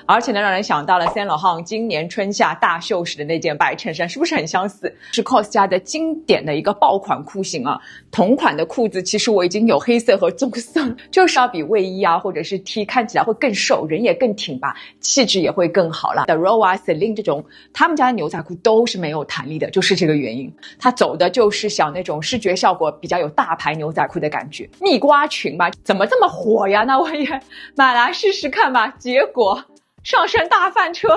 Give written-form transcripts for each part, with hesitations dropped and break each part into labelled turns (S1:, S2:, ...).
S1: 而且呢，让人想到了 Saint Laurent 今年春夏大秀时的那件白衬衫，是不是很相似？是 COS 家的经典的一个爆款裤型啊。同款的裤子其实我已经有黑色和棕色了，就是要比卫衣啊或者是 T 看起来会更瘦，人也更挺拔，气质也会更好了。The Row 啊 Celine 这种他们家的牛仔裤都是没有弹力的，就是这个原因。它走的就是想那种视觉效果比较有大牌牛仔裤的感觉。蜜瓜裙吧，怎么这么火呀？那我也买来试试看吧。结果上升大翻车。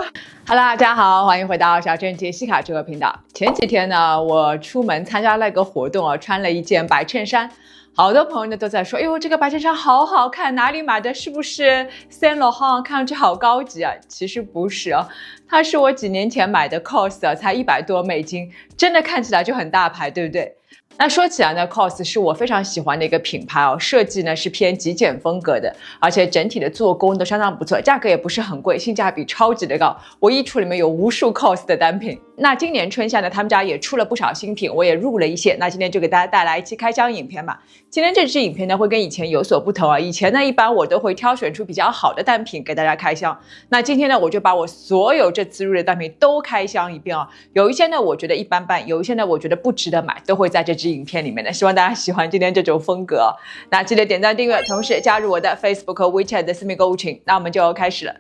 S1: 哈喽，大家好，欢迎回到小镇杰西卡这个频道。前几天呢，我出门参加那个活动啊，穿了一件白衬衫。好多朋友呢都在说，哎呦，这个白衬衫好好看，哪里买的？是不是 Saint Laurent？ 看上去好高级啊！其实不是啊，它是我几年前买的 COS 啊，才100多美金，真的看起来就很大牌，对不对？那说起来呢 ，COS 是我非常喜欢的一个品牌哦，设计呢是偏极简风格的，而且整体的做工都相当不错，价格也不是很贵，性价比超级的高。我衣橱里面有无数 COS 的单品。那今年春夏呢，他们家也出了不少新品，我也入了一些。那今天就给大家带来一期开箱影片吧。今天这支影片呢会跟以前有所不同啊，以前呢一般我都会挑选出比较好的单品给大家开箱，那今天呢我就把我所有这次入的单品都开箱一遍啊。有一些呢我觉得一般般，有一些呢我觉得不值得买，都会在这支影片里面的。希望大家喜欢今天这种风格。那记得点赞订阅，同时加入我的 Facebook 和 WeChat 的私密购物群。那我们就开始了。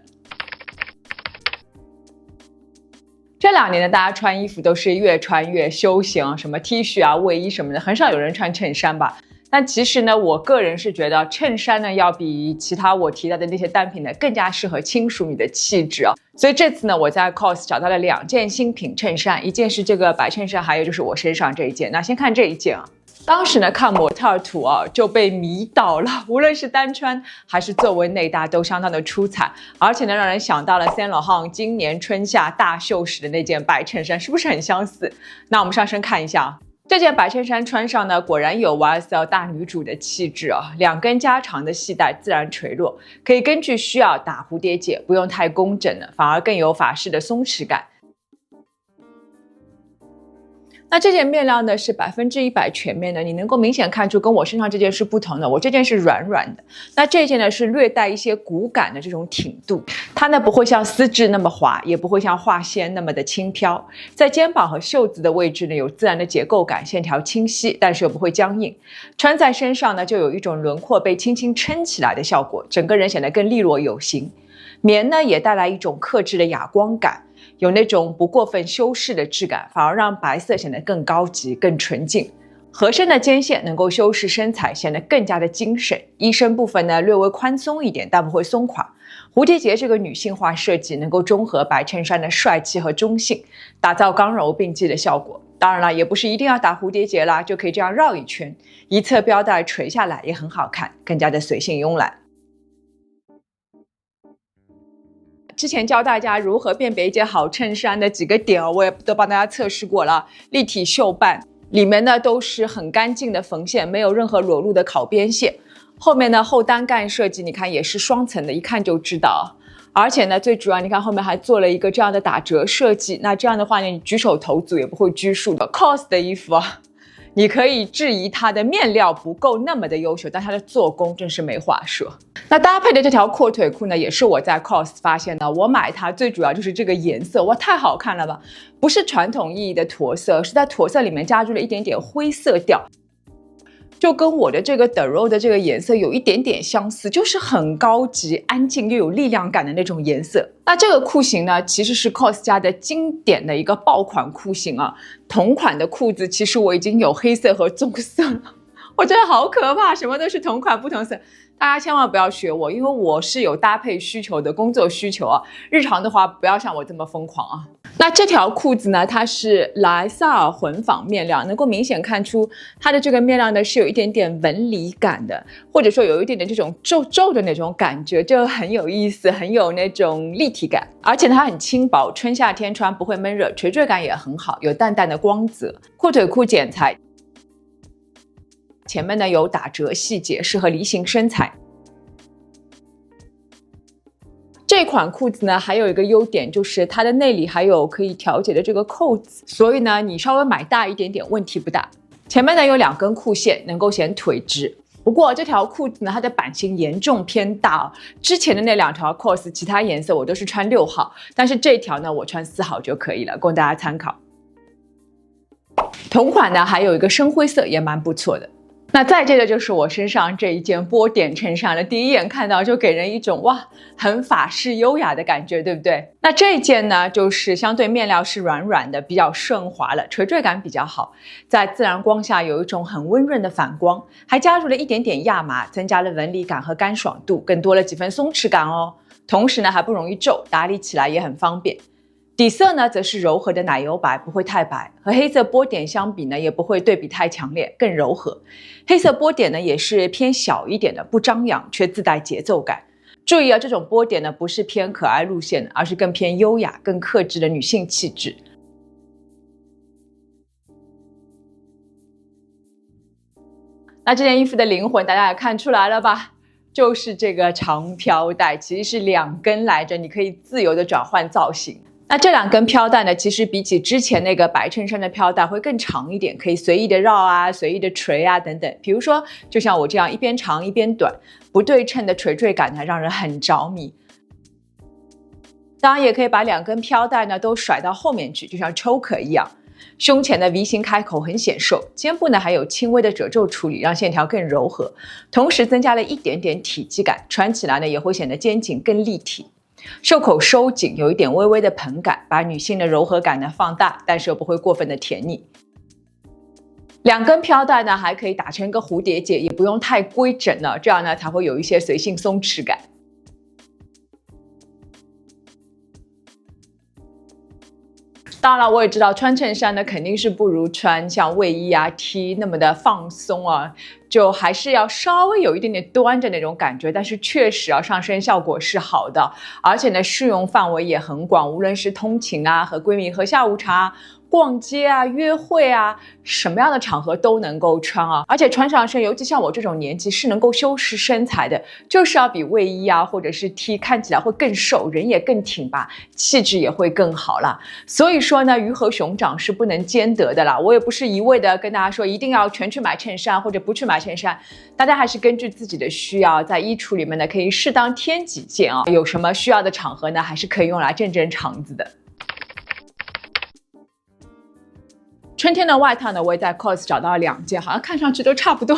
S1: 这2年呢，大家穿衣服都是越穿越休闲，什么 T 恤啊、卫衣什么的，很少有人穿衬衫吧。但其实呢，我个人是觉得衬衫呢，要比其他我提到的那些单品呢，更加适合轻熟女的气质啊。所以这次呢，我在 COS 找到了2件新品衬衫，一件是这个白衬衫，还有就是我身上这一件。那先看这一件啊。当时呢看模特图啊就被迷倒了，无论是单穿还是作为内搭都相当的出彩，而且呢让人想到了 Saint Laurent 今年春夏大秀时的那件白衬衫，是不是很相似？那我们上身看一下啊。这件白衬衫穿上呢，果然有 YSL 大女主的气质啊！2根加长的系带自然垂落，可以根据需要打蝴蝶结，不用太工整了，反而更有法式的松弛感。那这件面料呢是100%全面的，你能够明显看出跟我身上这件是不同的，我这件是软软的，那这件呢是略带一些骨感的这种挺度，它呢不会像丝质那么滑，也不会像化纤那么的轻飘，在肩膀和袖子的位置呢有自然的结构感，线条清晰，但是又不会僵硬，穿在身上呢就有一种轮廓被轻轻撑起来的效果，整个人显得更利落有型。棉呢也带来一种克制的哑光感，有那种不过分修饰的质感，反而让白色显得更高级、更纯净。合身的肩线能够修饰身材，显得更加的精神。衣身部分呢略微宽松一点，但不会松垮。蝴蝶结这个女性化设计能够中和白衬衫的帅气和中性，打造刚柔并济的效果。当然了，也不是一定要打蝴蝶结啦，就可以这样绕一圈，一侧标带垂下来也很好看，更加的随性慵懒。之前教大家如何辨别一件好衬衫的几个点我也都帮大家测试过了。立体袖伴里面呢都是很干净的缝线，没有任何裸露的烤边线。后面呢后单干设计，你看也是双层的，一看就知道。而且呢最主要，你看后面还做了一个这样的打折设计，那这样的话呢，你举手投足也不会拘束的。COS 的衣服啊，你可以质疑它的面料不够那么的优秀，但它的做工真是没话说。那搭配的这条阔腿裤呢，也是我在 COS 发现的。我买它最主要就是这个颜色，哇，太好看了吧！不是传统意义的驼色，是在驼色里面加入了一点点灰色调，就跟我的这个 The Row 的这个颜色有一点点相似，就是很高级、安静又有力量感的那种颜色。那这个裤型呢，其实是 COS 家的经典的一个爆款裤型啊。同款的裤子其实我已经有黑色和棕色了，我觉得好可怕，什么都是同款不同色。大家千万不要学我，因为我是有搭配需求的工作需求啊，日常的话不要像我这么疯狂啊。那这条裤子呢，它是莱萨尔混纺面料，能够明显看出它的这个面料呢是有一点点纹理感的，或者说有一点点这种皱皱的那种感觉，就很有意思，很有那种立体感。而且它很轻薄，春夏天穿不会闷热，垂坠感也很好，有淡淡的光泽。阔腿裤剪裁，前面呢有打折细节，适合梨形身材。这款裤子呢还有一个优点，就是它的内里还有可以调节的这个扣子，所以呢你稍微买大一点点问题不大。前面呢有2根裤线，能够显腿直。不过这条裤子呢，它的版型严重偏大哦。之前的那2条 COS 其他颜色我都是穿6号，但是这条呢我穿4号就可以了，供大家参考。同款呢还有一个深灰色也蛮不错的。那再接着就是我身上这一件波点衬衫了，第一眼看到就给人一种哇，很法式优雅的感觉，对不对？那这一件呢，就是相对面料是软软的，比较顺滑了，垂坠感比较好，在自然光下有一种很温润的反光，还加入了一点点亚麻，增加了纹理感和干爽度，更多了几分松弛感哦。同时呢，还不容易皱，打理起来也很方便。底色呢，则是柔和的奶油白，不会太白，和黑色波点相比呢，也不会对比太强烈，更柔和。黑色波点呢，也是偏小一点的，不张扬，却自带节奏感。注意啊，这种波点呢，不是偏可爱路线的，而是更偏优雅、更克制的女性气质。那这件衣服的灵魂，大家也看出来了吧？就是这个长飘带，其实是2根来着，你可以自由的转换造型。那这2根飘带呢，其实比起之前那个白衬衫的飘带会更长一点，可以随意的绕啊，随意的垂啊等等。比如说，就像我这样一边长一边短，不对称的垂坠感呢，让人很着迷。当然，也可以把2根飘带呢都甩到后面去，就像 choker 一样。胸前的 V 型开口很显瘦，肩部呢还有轻微的褶皱处理，让线条更柔和，同时增加了一点点体积感，穿起来呢也会显得肩颈更立体。袖口收紧，有一点微微的蓬感，把女性的柔和感呢放大，但是又不会过分的甜腻。2根飘带呢还可以打成一个蝴蝶结，也不用太规整了，这样呢才会有一些随性松弛感。当然，我也知道穿衬衫呢肯定是不如穿像卫衣啊、T 那么的放松啊，就还是要稍微有一点点端着那种感觉。但是确实啊，上身效果是好的，而且呢适用范围也很广，无论是通勤啊、和闺蜜喝下午茶、逛街啊、约会啊，什么样的场合都能够穿啊。而且穿上身，尤其像我这种年纪是能够修饰身材的，就是要比卫衣啊或者是 T 看起来会更瘦，人也更挺拔，气质也会更好啦。所以说呢，鱼和熊掌是不能兼得的啦。我也不是一味的跟大家说一定要全去买衬衫或者不去买衬衫，大家还是根据自己的需要，在衣橱里面呢可以适当添几件啊。有什么需要的场合呢，还是可以用来正正场子的。春天的外套呢，我也在 COS 找到了2件，好像看上去都差不多，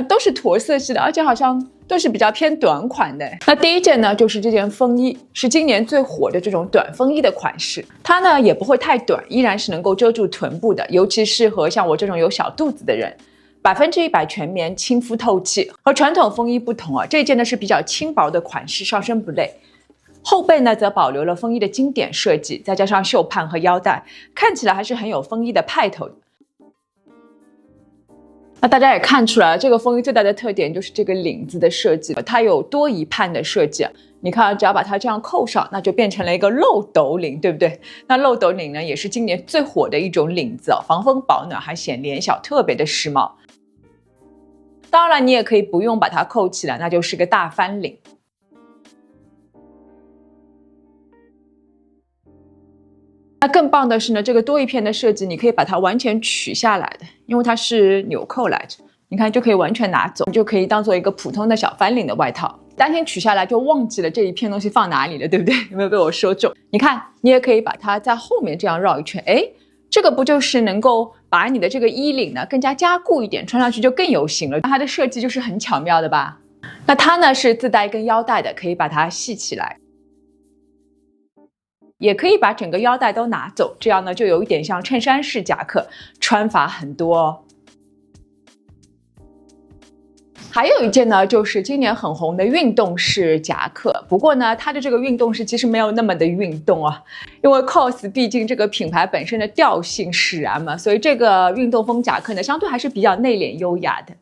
S1: 都是驼色系的，而且好像都是比较偏短款的。那第一件呢，就是这件风衣，是今年最火的这种短风衣的款式。它呢也不会太短，依然是能够遮住臀部的，尤其适合像我这种有小肚子的人。100%全棉，亲肤透气。和传统风衣不同啊，这件呢是比较轻薄的款式，上身不累。后背呢则保留了风衣的经典设计，再加上袖畔和腰带，看起来还是很有风衣的派头的。那大家也看出来了，这个风衣最大的特点就是这个领子的设计，它有多一畔的设计。你看，只要把它这样扣上，那就变成了一个漏斗领，对不对？那漏斗领呢，也是今年最火的一种领子，防风保暖，还显脸小，特别的时髦。当然，你也可以不用把它扣起来，那就是个大翻领。那更棒的是呢，这个多一片的设计，你可以把它完全取下来的，因为它是纽扣来着，你看就可以完全拿走，就可以当做一个普通的小翻领的外套。当天取下来就忘记了这一片东西放哪里了，对不对？有没有被我说中？你看，你也可以把它在后面这样绕一圈，哎，这个不就是能够把你的这个衣领呢更加加固一点，穿上去就更有型了。它的设计就是很巧妙的吧？那它呢是自带一根腰带的，可以把它系起来。也可以把整个腰带都拿走，这样呢就有一点像衬衫式夹克，穿法很多哦。还有一件呢，就是今年很红的运动式夹克，不过呢，它的这个运动式其实没有那么的运动啊，因为 COS 毕竟这个品牌本身的调性使然嘛，所以这个运动风夹克呢，相对还是比较内敛优雅的。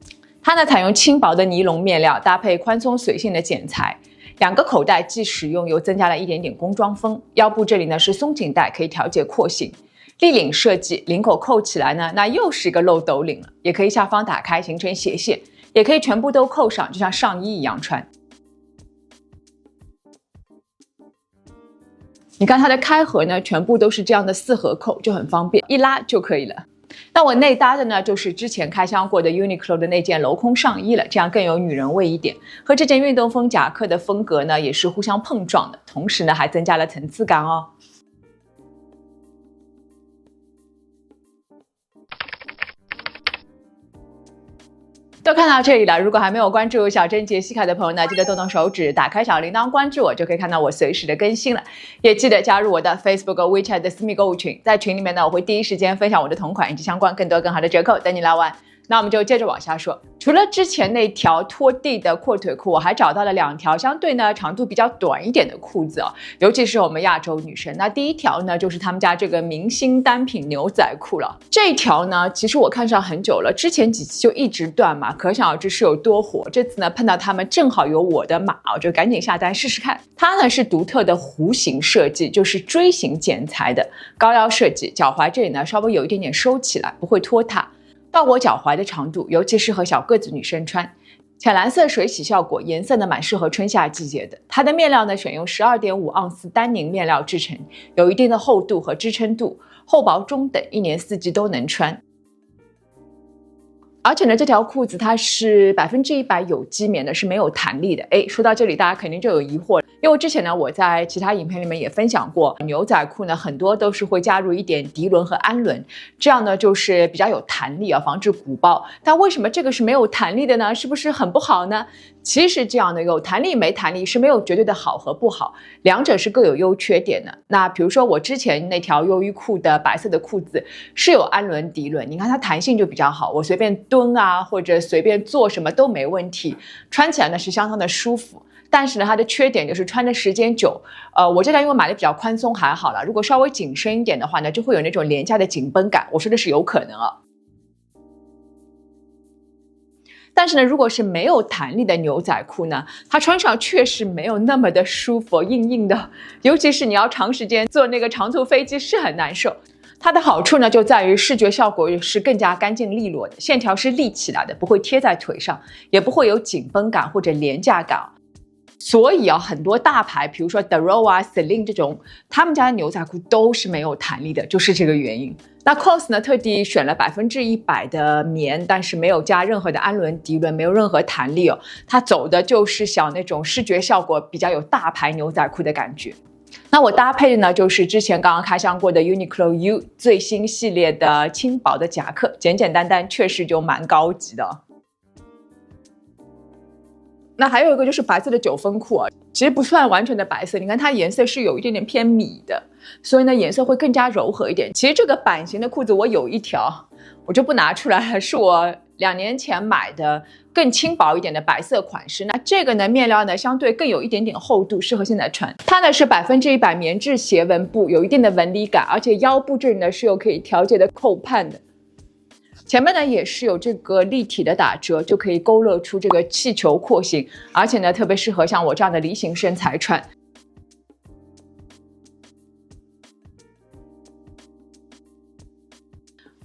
S1: 它呢采用轻薄的尼龙面料，搭配宽松随性的剪裁。2个口袋既实用又增加了一点点工装风，腰部这里呢是松紧带，可以调节廓形。立领设计，领口扣起来呢，那又是一个漏斗领了，也可以下方打开形成斜线，也可以全部都扣上，就像上衣一样穿。你看它的开合呢，全部都是这样的4合扣，就很方便，一拉就可以了。那我内搭的呢，就是之前开箱过的 Uniqlo 的那件镂空上衣了，这样更有女人味一点。和这件运动风夹克的风格呢，也是互相碰撞的，同时呢，还增加了层次感哦。都看到这里了，如果还没有关注小珍杰西卡的朋友呢，记得动动手指，打开小铃铛关注我，就可以看到我随时的更新了。也记得加入我的 Facebook、WeChat 的私密购物群，在群里面呢，我会第一时间分享我的同款以及相关更多更好的折扣等你来玩。那我们就接着往下说，除了之前那条拖地的阔腿裤，我还找到了2条相对呢长度比较短一点的裤子哦，尤其是我们亚洲女生。那第一条呢，就是他们家这个明星单品牛仔裤了。这一条呢，其实我看上很久了，之前几期就一直断码，可想而知是有多火。这次呢碰到他们正好有我的码，我就赶紧下单试试看。它呢是独特的弧形设计，就是锥形剪裁的高腰设计，脚踝这里呢稍微有一点点收起来，不会拖沓。到我脚踝的长度，尤其适合小个子女生穿。浅蓝色水洗效果，颜色呢蛮适合春夏季节的。它的面料呢选用12.5盎司丹宁面料制成，有一定的厚度和支撑度，厚薄中等，一年四季都能穿。而且呢，这条裤子它是100%有机棉的，是没有弹力的。说到这里，大家肯定就有疑惑了，因为之前呢，我在其他影片里面也分享过，牛仔裤呢很多都是会加入一点涤纶和氨纶，这样呢就是比较有弹力啊，防止鼓包。但为什么这个是没有弹力的呢？是不是很不好呢？其实这样的有弹力没弹力是没有绝对的好和不好，两者是各有优缺点的。那比如说我之前那条优衣库的白色的裤子是有氨纶涤纶，你看它弹性就比较好，我随便蹲啊或者随便做什么都没问题，穿起来呢是相当的舒服。但是呢，它的缺点就是穿的时间久。我这条因为买的比较宽松还好了，如果稍微紧身一点的话呢，就会有那种廉价的紧绷感。我说的是有可能啊。但是呢，如果是没有弹力的牛仔裤呢，它穿上确实没有那么的舒服，硬硬的，尤其是你要长时间坐那个长途飞机是很难受。它的好处呢，就在于视觉效果是更加干净利落的，线条是立起来的，不会贴在腿上，也不会有紧绷感或者廉价感。所以啊，很多大牌，比如说 The Row 啊、Celine 这种，他们家的牛仔裤都是没有弹力的，就是这个原因。那 COS 呢，特地选了100%的棉，但是没有加任何的氨纶涤纶，没有任何弹力哦。它走的就是想那种视觉效果比较有大牌牛仔裤的感觉。那我搭配的呢，就是之前刚刚开箱过的 Uniqlo U 最新系列的轻薄的夹克，简简单单，确实就蛮高级的。那还有一个就是白色的9分裤啊，其实不算完全的白色，你看它颜色是有一点点偏米的，所以呢颜色会更加柔和一点。其实这个版型的裤子我有一条，我就不拿出来了，是我2年前买的更轻薄一点的白色款式。那这个呢面料呢相对更有一点点厚度，适合现在穿。它呢是100%棉质斜纹布，有一定的纹理感，而且腰部这里呢是有可以调节的扣盼的。前面呢也是有这个立体的打折，就可以勾勒出这个气球廓形，而且呢特别适合像我这样的梨形身材穿。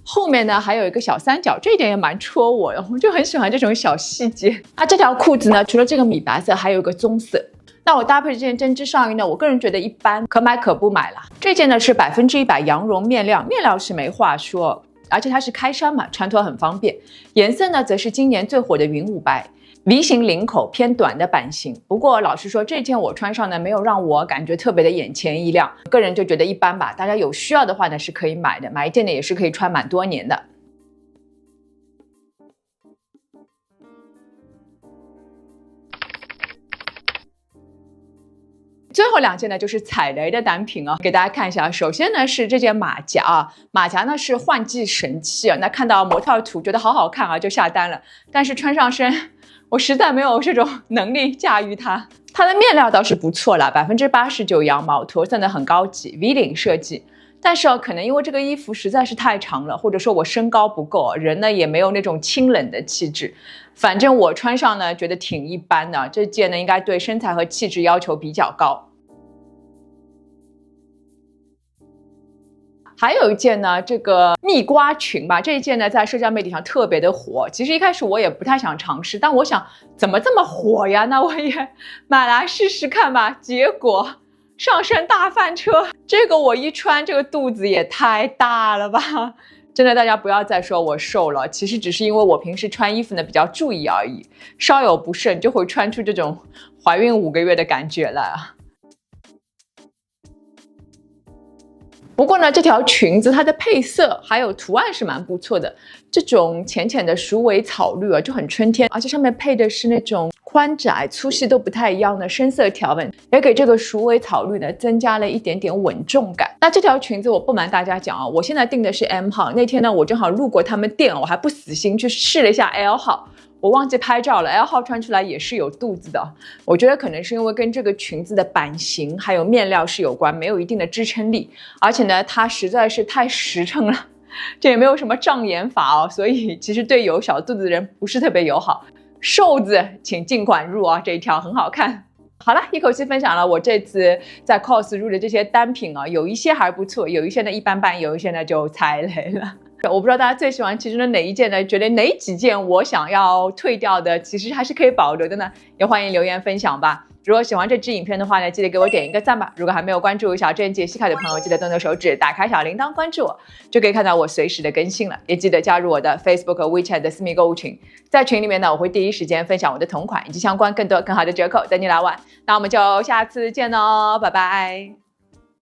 S1: 后面呢还有一个小三角，这一点也蛮戳我的，我就很喜欢这种小细节。那这条裤子呢，除了这个米白色，还有一个棕色。那我搭配这件针织上衣呢，我个人觉得一般，可买可不买了。这件呢是100%羊绒面料，面料是没话说。而且它是开衫嘛，穿脱很方便。颜色呢，则是今年最火的云雾白，V 型领口偏短的版型。不过老实说，这件我穿上呢，没有让我感觉特别的眼前一亮，个人就觉得一般吧。大家有需要的话呢，是可以买的，买一件呢也是可以穿蛮多年的。最后2件呢就是踩雷的单品啊，给大家看一下。首先呢是这件马甲啊，马甲呢是换季神器啊，那看到模特图觉得好好看啊，就下单了。但是穿上身，我实在没有这种能力驾驭它。它的面料倒是不错啦，89%羊毛，驼色呢很高级 ，V 领设计。但是可能因为这个衣服实在是太长了，或者说我身高不够，人呢也没有那种清冷的气质。反正我穿上呢觉得挺一般的，这件呢应该对身材和气质要求比较高。还有一件呢，这个蜜瓜裙吧，这一件呢在社交媒体上特别的火。其实一开始我也不太想尝试，但我想怎么这么火呀？那我也买来试试看吧。结果上身大翻车，这个我一穿，这个肚子也太大了吧！真的大家不要再说我瘦了，其实只是因为我平时穿衣服呢比较注意而已，稍有不慎就会穿出这种怀孕5个月的感觉来啊。不过呢，这条裙子它的配色还有图案是蛮不错的，这种浅浅的鼠尾草绿啊，就很春天，而且上面配的是那种宽窄粗细都不太一样的深色条纹，也给这个鼠尾草绿呢增加了一点点稳重感。那这条裙子我不瞒大家讲啊，我现在订的是 M 号，那天呢我正好路过他们店，我还不死心去试了一下 L 号。我忘记拍照了 ，L 号穿出来也是有肚子的。我觉得可能是因为跟这个裙子的版型还有面料是有关，没有一定的支撑力，而且呢，它实在是太实诚了，这也没有什么障眼法哦，所以其实对有小肚子的人不是特别友好。瘦子请尽管入啊，这一条很好看。好了，一口气分享了我这次在 COS 入的这些单品啊，有一些还不错，有一些呢一般般，有一些呢就踩雷了。我不知道大家最喜欢其中的哪一件呢？觉得哪几件我想要退掉的，其实还是可以保留的呢？也欢迎留言分享吧。如果喜欢这支影片的话呢，记得给我点一个赞吧。如果还没有关注小镇杰西卡的朋友，记得动动手指打开小铃铛关注我，就可以看到我随时的更新了。也记得加入我的 Facebook 和 WeChat 的私密购物群，在群里面呢，我会第一时间分享我的同款以及相关更多更好的折扣等你来玩。那我们就下次见喽，拜拜。